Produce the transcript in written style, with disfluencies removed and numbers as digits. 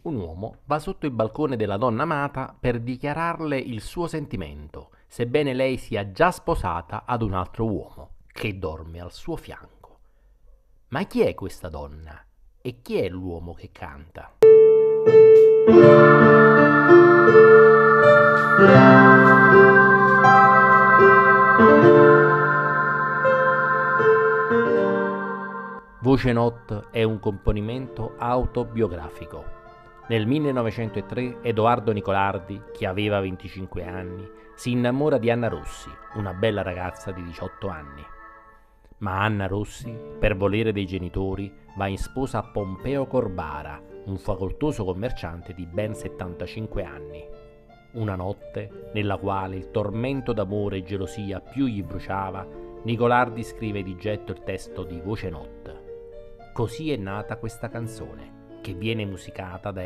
Un uomo va sotto il balcone della donna amata per dichiararle il suo sentimento, sebbene lei sia già sposata ad un altro uomo che dorme al suo fianco. Ma chi è questa donna? E chi è l'uomo che canta? Voce Notte è un componimento autobiografico. Nel 1903 Edoardo Nicolardi, che aveva 25 anni, si innamora di Anna Rossi, una bella ragazza di 18 anni. Ma Anna Rossi, per volere dei genitori, va in sposa a Pompeo Corbara, un facoltoso commerciante di ben 75 anni. Una notte, nella quale il tormento d'amore e gelosia più gli bruciava, Nicolardi scrive di getto il testo di Voce Notte. Così è nata questa canzone, che viene musicata da